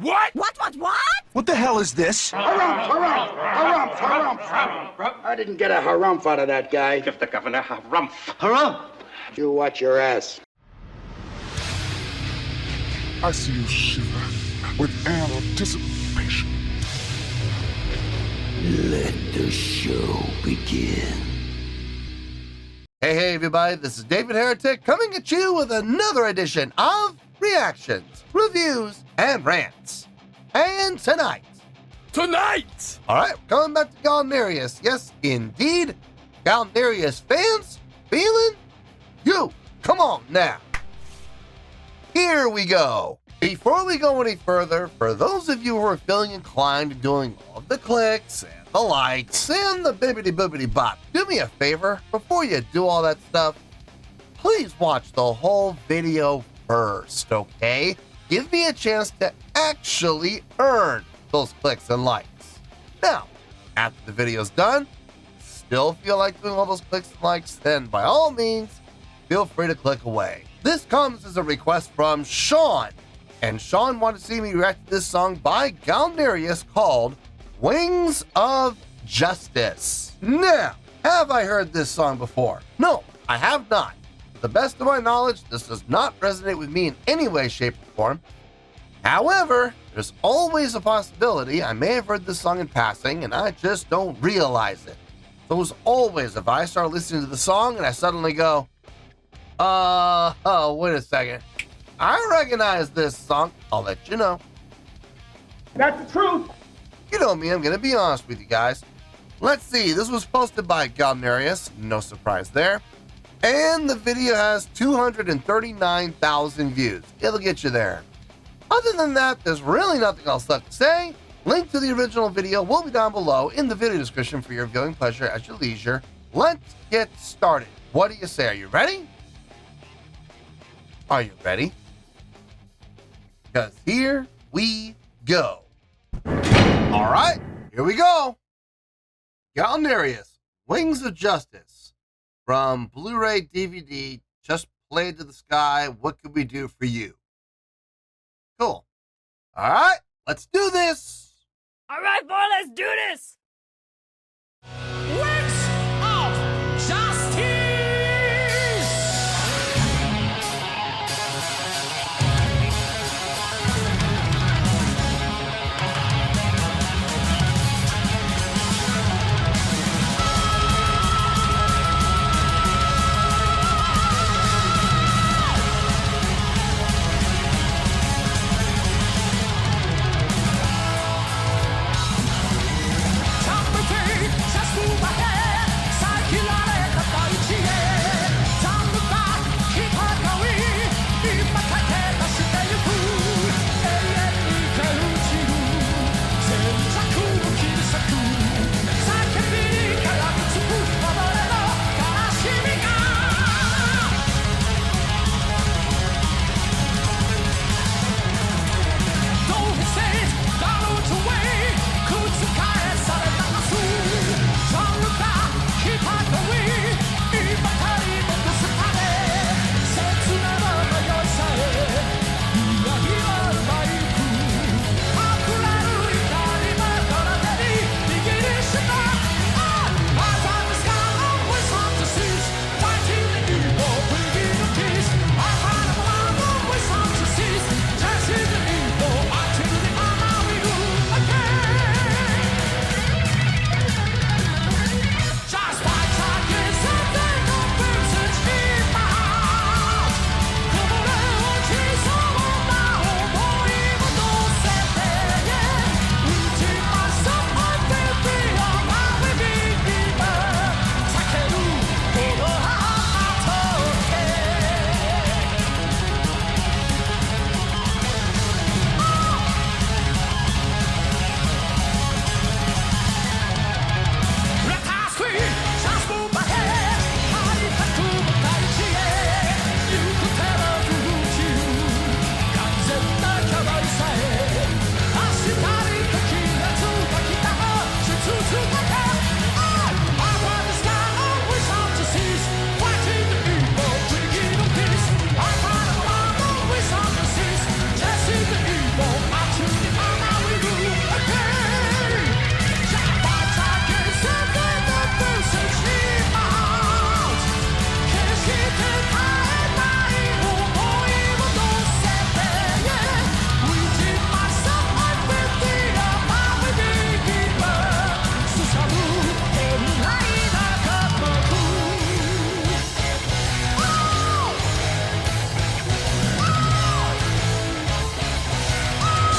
What? What? What the hell is this? Harumph. I didn't get a harumph out of that guy. Give the governor harumph. Harumph! You watch your ass. I see you shiver with anticipation. Let the show begin. Hey, everybody, this is David Heretic coming at you with another edition of Reactions, Reviews, and Rants. And tonight, all right, coming back to Galneryus. Yes, indeed, Galneryus Fans FEELIN YOU. Come on now. Here we go. Before we go any further, for those of you who are feeling inclined to doing all of the clicks and the likes and the bibbity-boobity bop, do me a favor, before you do all that stuff, please watch the whole video first, okay? Give me a chance to actually earn those clicks and likes. Now, after the video's done, still feel like doing all those clicks and likes, then by all means, feel free to click away. This comes as a request from Sean, and Sean wanted to see me react to this song by Galneryus called Wings of Justice. Now, have I heard this song before? No, I have not. To the best of my knowledge, this does not resonate with me in any way, shape, or form. However, there's always a possibility I may have heard this song in passing and I just don't realize it. So as always, if I start listening to the song and I suddenly go, wait a second, I recognize this song, I'll let you know. That's the truth. You know me, I'm going to be honest with you guys. Let's see, this was posted by Galneryus, no surprise there. And the video has 239,000 views. It'll get you there. Other than that, there's really nothing else left to say. Link to the original video will be down below in the video description for your viewing pleasure at your leisure. Let's get started. What do you say? Are you ready? Are you ready? Because here we go. All right, here we go. Galneryus, Wings of Justice. From Blu-ray DVD, Just Played to the Sky, What Could We Do For You? Cool. All right, let's do this. All right, boy, let's do this. Wings of Justice! Just move ahead.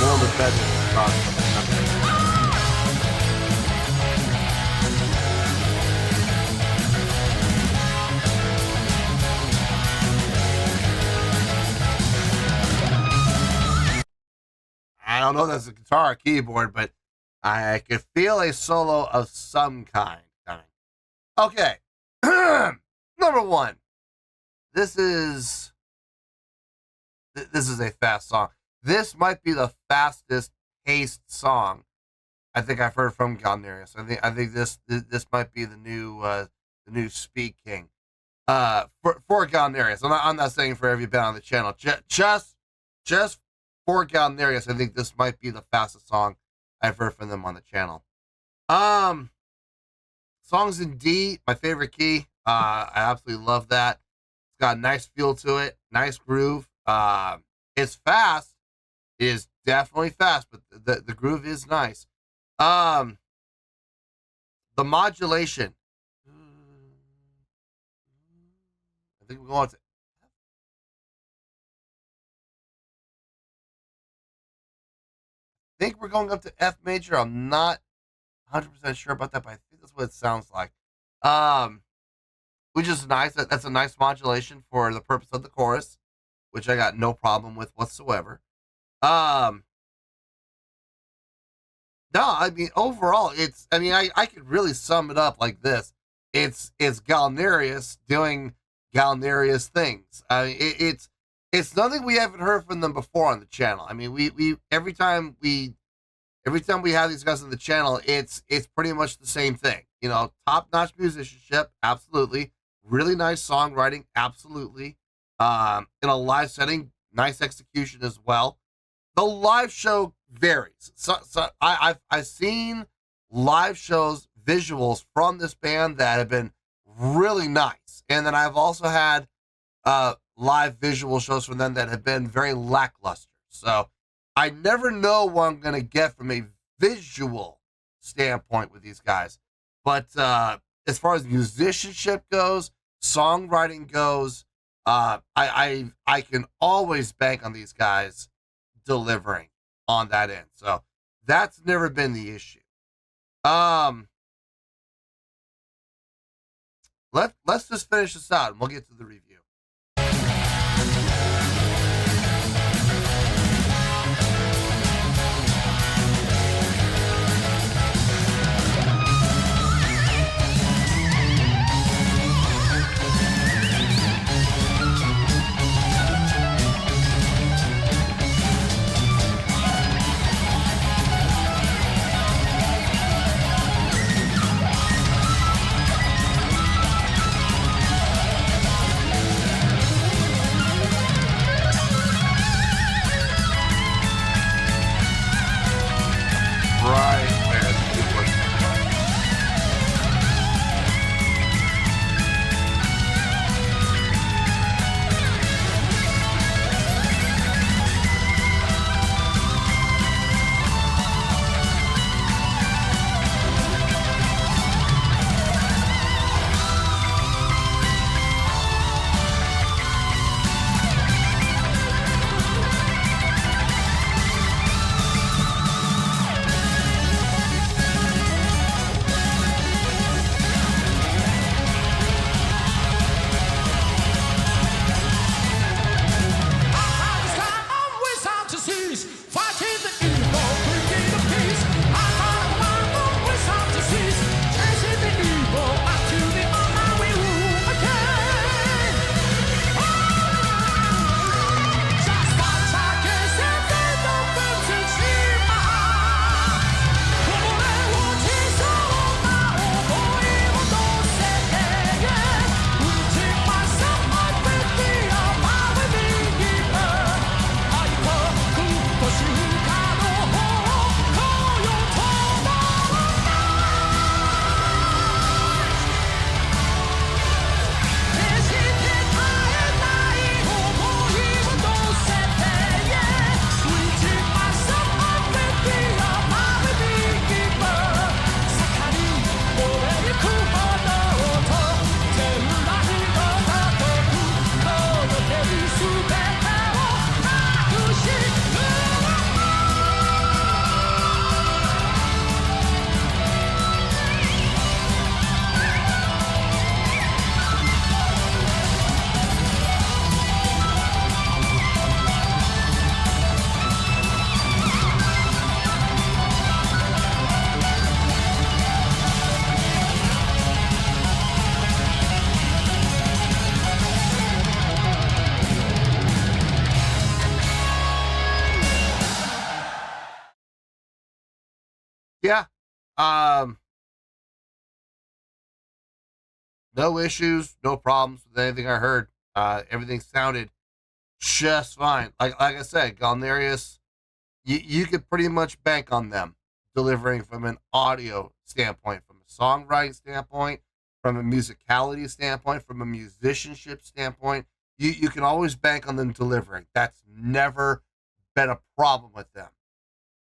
one of the better songs. I don't know if that's a guitar or keyboard, but I could feel a solo of some kind coming. Okay. Number one. This is a fast song. This might be the fastest paced song I think I've heard from Galneryus. I think this might be the new Speed King. For Galneryus. I'm not saying for every band on the channel. Just for Galneryus, I think this might be the fastest song I've heard from them on the channel. Songs in D, my favorite key. I absolutely love that. It's got a nice feel to it, nice groove. It's fast. It is definitely fast, but the groove is nice. The modulation. I think we're going to. I think we're going up to F major. I'm not 100% sure about that, but I think that's what it sounds like. Which is nice. That's a nice modulation for the purpose of the chorus, which I got no problem with whatsoever. No, I mean, overall, I could really sum it up like this. It's Galneryus doing Galneryus things. I mean, it's nothing we haven't heard from them before on the channel. I mean, we every time we have these guys on the channel, it's pretty much the same thing. You know, top-notch musicianship, absolutely. Really nice songwriting, absolutely. In a live setting, nice execution as well. The live show varies. So I've seen live shows, visuals from this band that have been really nice. And then I've also had live visual shows from them that have been very lackluster. So I never know what I'm going to get from a visual standpoint with these guys. But as far as musicianship goes, songwriting goes, I can always bank on these guys delivering on that end. So that's never been the issue. Let's just finish this out and we'll get to the review. Yeah. No issues, no problems with anything I heard. Everything sounded just fine. Like I said, Galneryus, you could pretty much bank on them delivering from an audio standpoint, from a songwriting standpoint, from a musicality standpoint, from a musicianship standpoint. You can always bank on them delivering. That's never been a problem with them.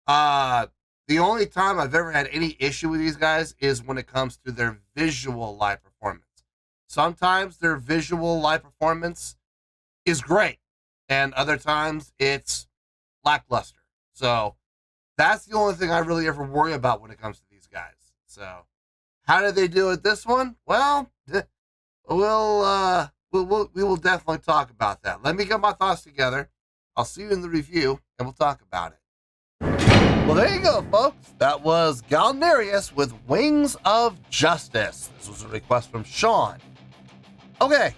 The only time I've ever had any issue with these guys is when it comes to their visual live performance. Sometimes their visual live performance is great, and other times it's lackluster. So that's the only thing I really ever worry about when it comes to these guys. So how did they do it this one? Well, we will definitely talk about that. Let me get my thoughts together. I'll see you in the review, and we'll talk about it. Well, there you go, folks. That was Galneryus with Wings of Justice. This was a request from Sean. Okay,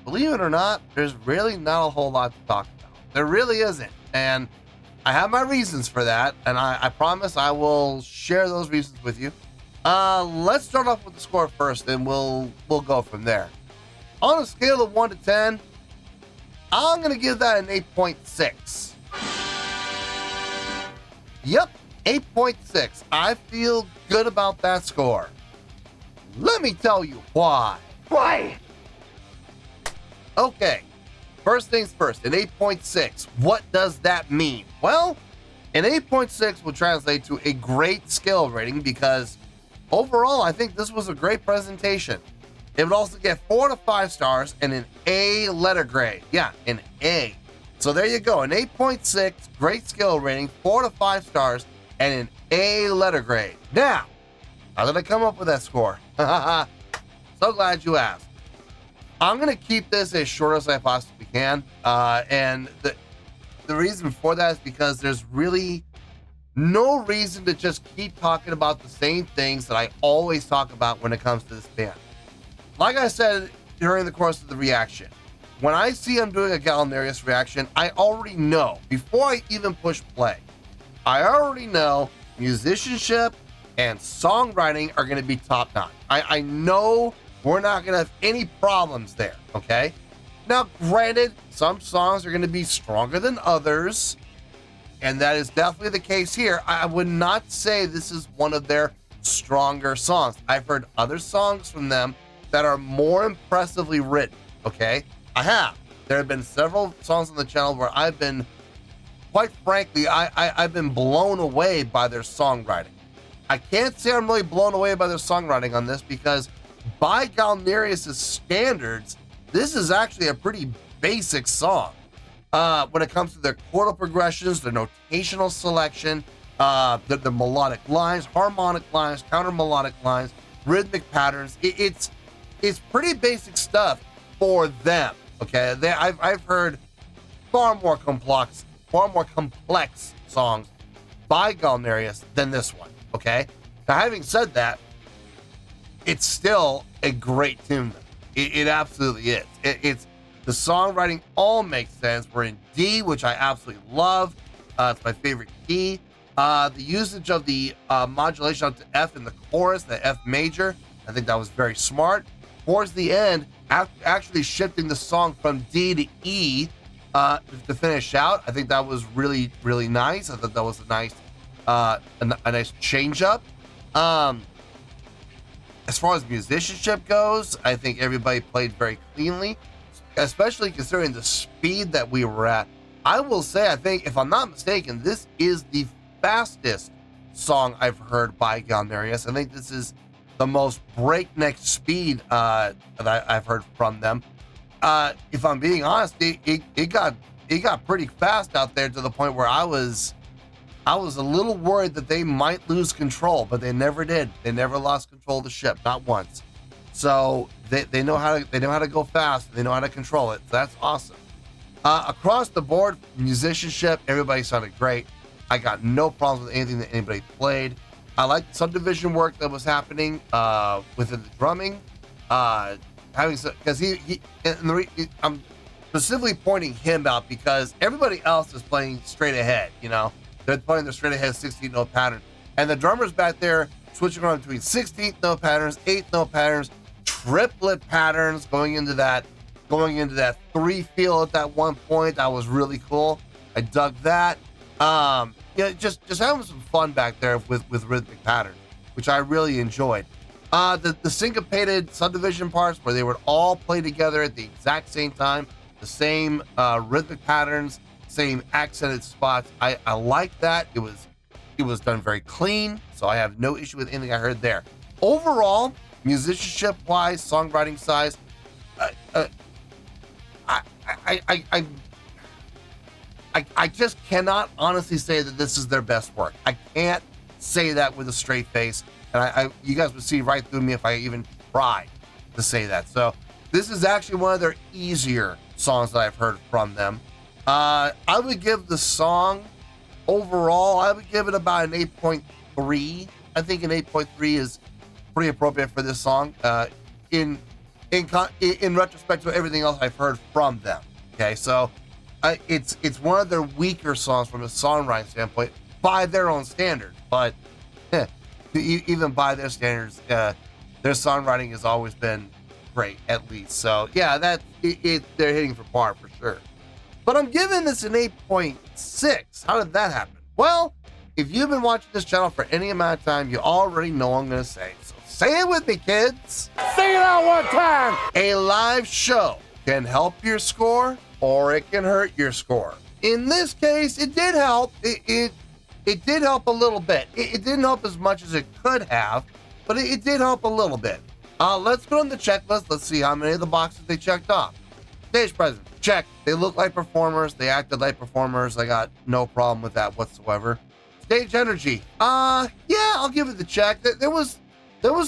believe it or not, there's really not a whole lot to talk about. There really isn't. And I have my reasons for that, and I promise I will share those reasons with you. Let's start off with the score first, and we'll go from there. On a scale of 1 to 10, I'm going to give that an 8.6. Yep, 8.6. I feel good about that score. Let me tell you why. Why? Okay, first things first, an 8.6. What does that mean? Well, an 8.6 will translate to a great skill rating because overall, I think this was a great presentation. It would also get 4 to 5 stars and an A letter grade. Yeah, an A. So there you go, an 8.6, great skill rating, 4 to 5 stars, and an A letter grade. Now, how did I come up with that score? So glad you asked. I'm going to keep this as short as I possibly can. And the reason for that is because there's really no reason to just keep talking about the same things that I always talk about when it comes to this band. Like I said during the course of the reaction, when I see I'm doing a Galneryus reaction, I already know, before I even push play, I already know musicianship and songwriting are going to be top notch. I know we're not going to have any problems there, okay? Now, granted, some songs are going to be stronger than others, and that is definitely the case here. I would not say this is one of their stronger songs. I've heard other songs from them that are more impressively written, okay? I have. There have been several songs on the channel where I've been, quite frankly, I've been blown away by their songwriting. I can't say I'm really blown away by their songwriting on this because by Galneryus' standards, this is actually a pretty basic song. When it comes to their chordal progressions, their notational selection, the melodic lines, harmonic lines, counter melodic lines, rhythmic patterns, it's pretty basic stuff for them. Okay, I've heard far more complex songs by Galneryus than this one. Okay, now having said that, it's still a great tune. It absolutely is. It's the songwriting all makes sense. We're in D, which I absolutely love. It's my favorite key. The usage of the modulation up to F in the chorus, the F major, I think that was very smart. Towards the end, actually shifting the song from D to E to finish out, I think that was really, really nice. I thought that was a nice change up. As far as musicianship goes, I think everybody played very cleanly, especially considering the speed that we were at. I will say, I think, if I'm not mistaken, this is the fastest song I've heard by Galneryus. I think this is the most breakneck speed that I've heard from them. If I'm being honest, it got pretty fast out there to the point where I was a little worried that they might lose control, but they never did. They never lost control of the ship, not once. So they know how to go fast. They know how to control it. That's awesome. Across the board, musicianship, everybody sounded great. I got no problems with anything that anybody played. I liked the subdivision work that was happening within the drumming. Because I'm specifically pointing him out because everybody else is playing straight ahead. You know, They're playing their straight ahead 16th note pattern. And the drummer's back there switching around between 16th note patterns, 8th note patterns, triplet patterns going into that 3 feel at that one point. That was really cool. I dug that. Just having some fun back there with rhythmic patterns, which I really enjoyed. The syncopated subdivision parts where they would all play together at the exact same time, the same rhythmic patterns, same accented spots. I like that. It was done very clean, so I have no issue with anything I heard there. Overall, musicianship wise, songwriting size, I just cannot honestly say that this is their best work. I can't say that with a straight face, and you guys would see right through me if I even tried to say that. So this is actually one of their easier songs that I've heard from them. I would give the song overall, I would give it about an 8.3. I think an 8.3 is pretty appropriate for this song. In retrospect to everything else I've heard from them. Okay, so it's one of their weaker songs from a songwriting standpoint by their own standards, but even by their standards, their songwriting has always been great, at least. So yeah, they're hitting for par for sure. But I'm giving this an 8.6. How did that happen? Well, if you've been watching this channel for any amount of time, you already know what I'm going to say. So say it with me, kids. Say it out one time. A live show can help your score or it can hurt your score. In this case, it did help. It did help a little bit. It didn't help as much as it could have, but it did help a little bit. Let's go on the checklist. Let's see how many of the boxes they checked off. Stage presence, check. They look like performers. They acted like performers. I got no problem with that whatsoever. Stage energy, yeah, I'll give it the check. There was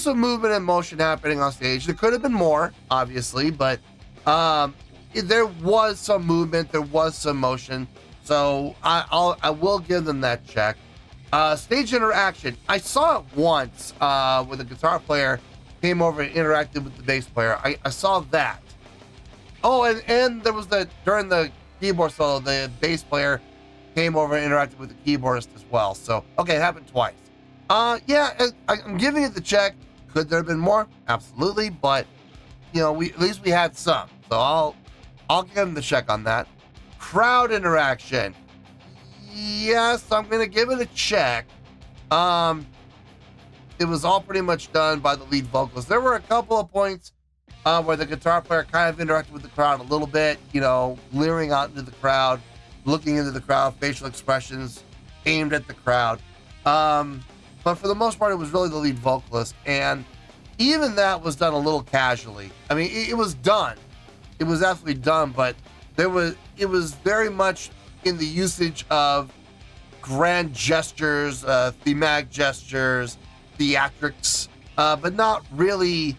some movement and motion happening on stage. There could have been more, obviously, but there was some movement. There was some motion. So I will give them that check. Stage interaction, I saw it once when the guitar player came over and interacted with the bass player. I saw that. Oh, and there was during the keyboard solo, the bass player came over and interacted with the keyboardist as well. So, okay, it happened twice. Yeah, I'm giving it the check. Could there have been more? Absolutely, but at least we had some. So I'll give them the check on that. Crowd interaction. Yes, I'm gonna give it a check. It was all pretty much done by the lead vocalist. There were a couple of points where the guitar player kind of interacted with the crowd a little bit, leering out into the crowd, looking into the crowd, facial expressions aimed at the crowd. But for the most part, it was really the lead vocalist. And even that was done a little casually. I mean, it was done. It was absolutely done, but it was very much in the usage of grand gestures, thematic gestures, theatrics, but not really,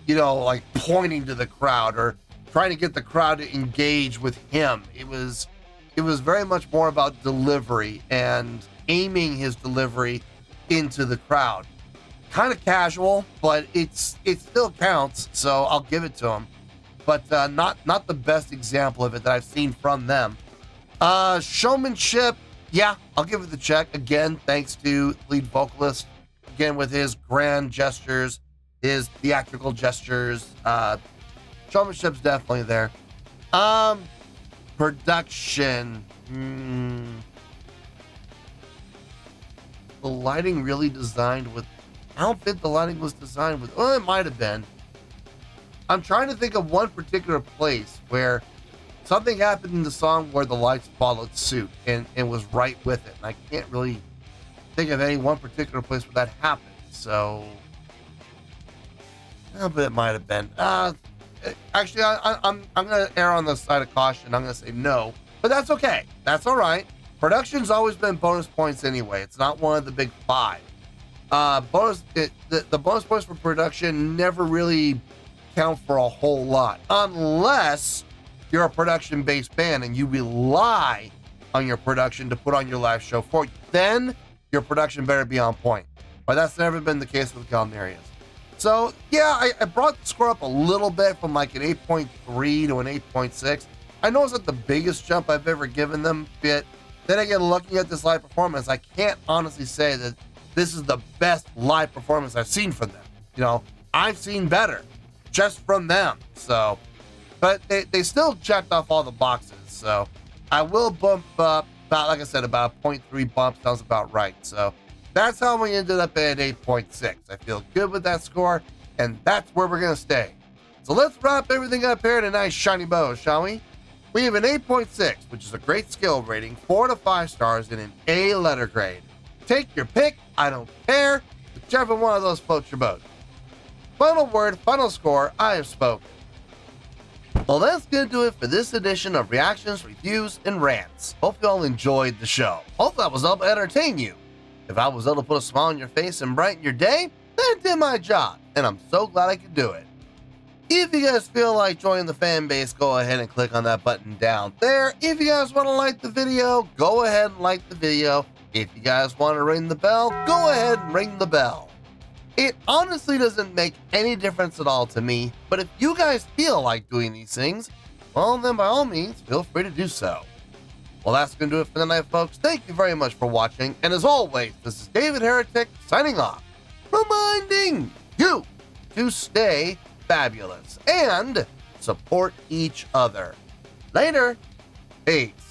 like pointing to the crowd or trying to get the crowd to engage with him. It was very much more about delivery and aiming his delivery into the crowd. Kind of casual, but it still counts, so I'll give it to him. But not the best example of it that I've seen from them. Showmanship, yeah, I'll give it the check. Again, thanks to lead vocalist, again with his grand gestures, his theatrical gestures. Showmanship's definitely there. Production. The lighting really designed with, I don't think the lighting was designed with, well, it might have been. I'm trying to think of one particular place where something happened in the song where the lights followed suit and was right with it. And I can't really think of any one particular place where that happened. So, but it might have been. Actually, I'm going to err on the side of caution. I'm going to say no, but that's okay. That's all right. Production's always been bonus points anyway. It's not one of the big five. The bonus points for production never really count for a whole lot unless you're a production-based band and you rely on your production to put on your live show for you. Then your production better be on point. But that's never been the case with Galneryus. So yeah, I brought the score up a little bit from like an 8.3 to an 8.6. I know it's not the biggest jump I've ever given them, but Then again, looking at this live performance, I can't honestly say that this is the best live performance I've seen from them. You know, I've seen better just from them. So, but they still checked off all the boxes. So I will bump up about, like I said, about a 0.3 bump. Sounds about right. So that's how we ended up at 8.6. I feel good with that score, and that's where we're going to stay. So let's wrap everything up here in a nice shiny bow, shall we? We have an 8.6, which is a great skill rating, 4 to 5 stars in an A letter grade. Take your pick, I don't care, whichever one of those floats your boat. Final word, final score, I have spoken. Well, that's going to do it for this edition of Reactions, Reviews, and Rants. Hope you all enjoyed the show. Hopefully I was able to entertain you. If I was able to put a smile on your face and brighten your day, then I did my job, and I'm so glad I could do it. If you guys feel like joining the fan base, go ahead and click on that button down there. If you guys want to like the video, go ahead and like the video. If you guys want to ring the bell, go ahead and ring the bell. It honestly doesn't make any difference at all to me, but if you guys feel like doing these things, well, then by all means, feel free to do so. Well, that's going to do it for the night, folks. Thank you very much for watching, and as always, this is David Heretic signing off, reminding you to stay fabulous and support each other. Later. Peace.